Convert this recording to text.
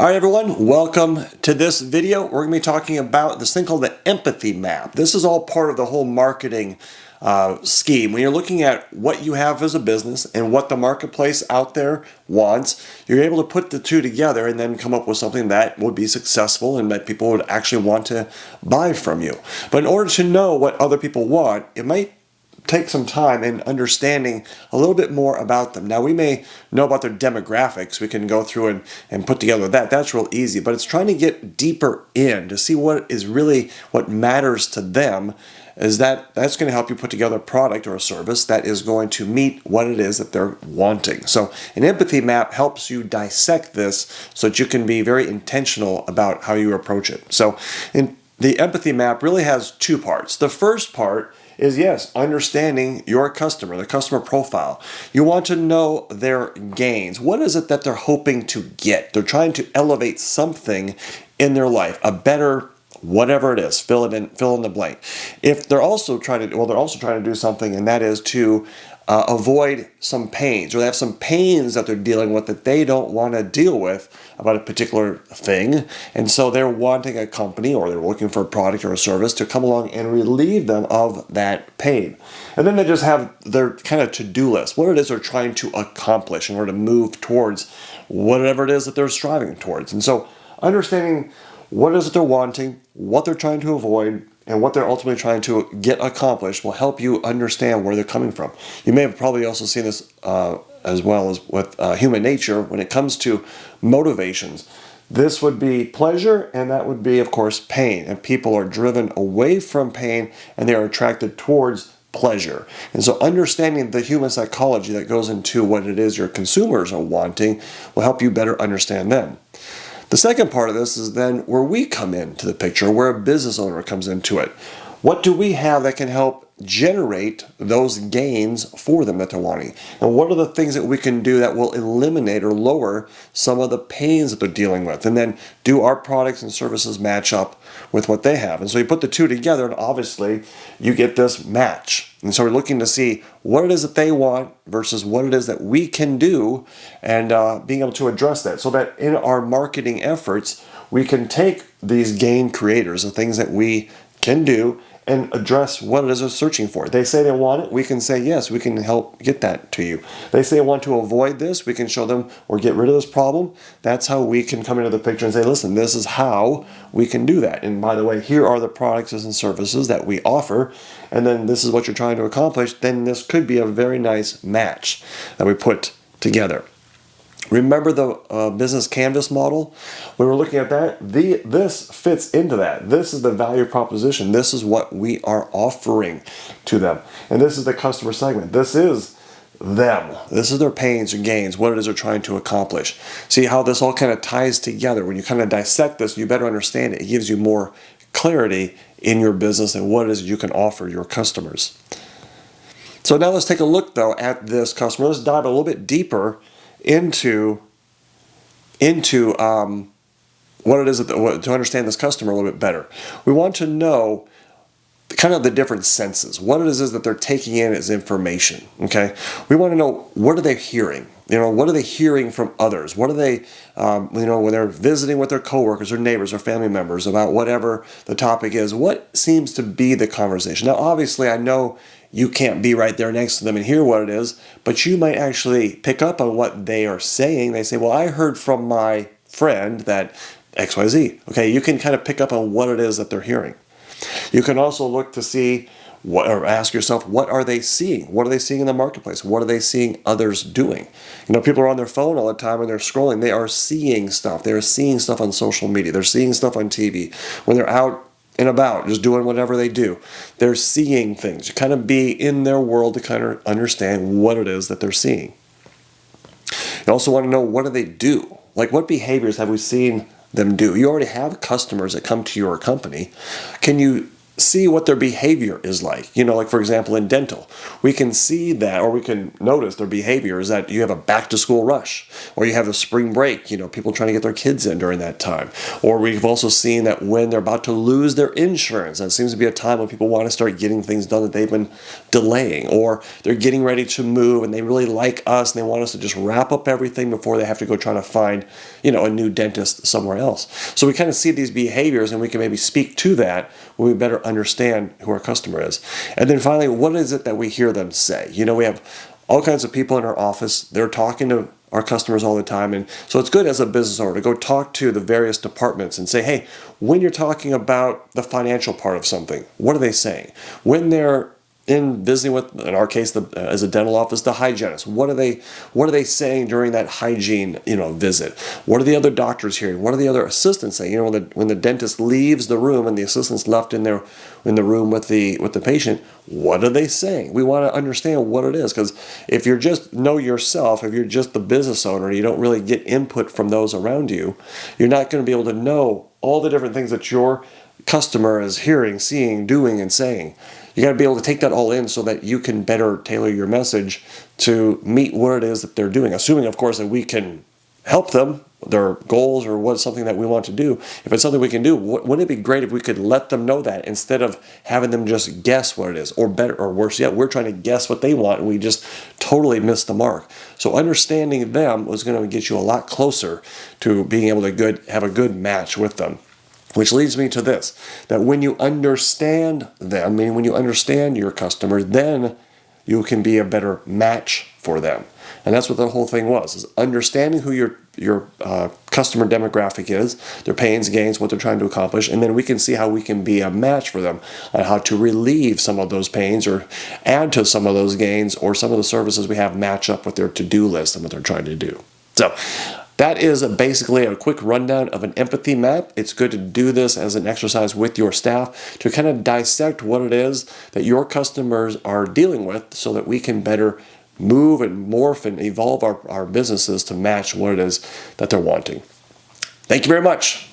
All right, everyone, welcome to this video. We're going to be talking about this thing called the empathy map. This is all part of the whole marketing scheme. When you're looking at what you have as a business and what the marketplace out there wants, you're able to put the two together and then come up with something that would be successful and that people would actually want to buy from you. But in order to know what other people want, it might take some time in understanding a little bit more about them. Now, we may know about their demographics. We can go through and put together that. That's real easy, but it's trying to get deeper in to see what is really what matters to them. That's going to help you put together a product or a service that is going to meet what it is that they're wanting. So an empathy map helps you dissect this so that you can be very intentional about how you approach it. So the empathy map really has two parts. The first part is, yes, understanding your customer, the customer profile. You want to know their gains. What is it that they're hoping to get? They're trying to elevate something in their life, a better whatever it is, fill in the blank. If they're also trying to do something, and that is to avoid some pains, or they have some pains that they're dealing with that they don't want to deal with about a particular thing, and so they're wanting a company, or they're looking for a product or a service to come along and relieve them of that pain. And then they just have their kind of to-do list, what it is they're trying to accomplish in order to move towards whatever it is that they're striving towards. And so understanding what it is that they're wanting, what they're trying to avoid, and what they're ultimately trying to get accomplished will help you understand where they're coming from. You may have probably also seen this as well as with human nature when it comes to motivations. This would be pleasure, and that would be, of course, pain. And people are driven away from pain, and they are attracted towards pleasure. And so understanding the human psychology that goes into what it is your consumers are wanting will help you better understand them. The second part of this is then where we come into the picture, where a business owner comes into it. What do we have that can help generate those gains for them that they're wanting? And what are the things that we can do that will eliminate or lower some of the pains that they're dealing with? And then do our products and services match up with what they have? And so you put the two together, and obviously you get this match. And so we're looking to see what it is that they want versus what it is that we can do, and being able to address that so that in our marketing efforts, we can take these gain creators, the things that we can do, and address what it is they're searching for. They say they want it, we can say, yes, we can help get that to you. They say they want to avoid this, we can show them or get rid of this problem. That's how we can come into the picture and say, listen, this is how we can do that. And by the way, here are the products and services that we offer, and then this is what you're trying to accomplish. Then this could be a very nice match that we put together. Remember the business canvas model? When we're looking at that, this fits into that. This is the value proposition. This is what we are offering to them. And this is the customer segment. This is them. This is their pains and gains, what it is they're trying to accomplish. See how this all kind of ties together. When you kind of dissect this, you better understand it. It gives you more clarity in your business and what it is you can offer your customers. So now let's take a look, though, at this customer. Let's dive a little bit deeper into what it is to understand this customer a little bit better. We want to know kind of the different senses, what it is that they're taking in as information. Okay, we want to know, what are they hearing? What are they hearing from others? What are they, when they're visiting with their coworkers or neighbors or family members about whatever the topic is, what seems to be the conversation? Now, obviously, I know you can't be right there next to them and hear what it is, but you might actually pick up on what they are saying. They say, well, I heard from my friend that XYZ. Okay, you can kind of pick up on what it is that they're hearing. You can also look to see or ask yourself, what are they seeing? What are they seeing in the marketplace? What are they seeing others doing? People are on their phone all the time and they're scrolling. They are seeing stuff. They're seeing stuff on social media. They're seeing stuff on TV. When they're out and about, just doing whatever they do, they're seeing things. You kind of be in their world to kind of understand what it is that they're seeing. You also want to know, what do they do? Like, what behaviors have we seen them do? You already have customers that come to your company. Can you see what their behavior is like. Like for example, in dental, we can see that, or we can notice their behavior is that you have a back to school rush, or you have a spring break, people trying to get their kids in during that time. Or we've also seen that when they're about to lose their insurance, that seems to be a time when people want to start getting things done that they've been delaying, or they're getting ready to move and they really like us and they want us to just wrap up everything before they have to go try to find, a new dentist somewhere else. So we kind of see these behaviors and we can maybe speak to that when we better understand who our customer is. And then finally, what is it that we hear them say? We have all kinds of people in our office. They're talking to our customers all the time. And so it's good as a business owner to go talk to the various departments and say, hey, when you're talking about the financial part of something, what are they saying? When they're in visiting with, in our case, as a dental office, the hygienist, what are they saying during that hygiene, visit? What are the other doctors hearing? What are the other assistants saying? When the dentist leaves the room and the assistant's left in the room with the patient, what are they saying? We want to understand what it is, because if you're just know yourself, if you're just the business owner and you don't really get input from those around you, you're not going to be able to know all the different things that your customer is hearing, seeing, doing, and saying. You got to be able to take that all in so that you can better tailor your message to meet what it is that they're doing. Assuming, of course, that we can help them, their goals, or what's something that we want to do. If it's something we can do, wouldn't it be great if we could let them know that instead of having them just guess what it is, or better, or worse yet, we're trying to guess what they want and we just totally miss the mark. So understanding them was going to get you a lot closer to being able to have a good match with them. Which leads me to this, that when you understand them, meaning when you understand your customer, then you can be a better match for them. And that's what the whole thing was, is understanding who your customer demographic is, their pains, gains, what they're trying to accomplish, and then we can see how we can be a match for them on how to relieve some of those pains or add to some of those gains, or some of the services we have match up with their to-do list and what they're trying to do. So that is basically a quick rundown of an empathy map. It's good to do this as an exercise with your staff to kind of dissect what it is that your customers are dealing with so that we can better move and morph and evolve our businesses to match what it is that they're wanting. Thank you very much.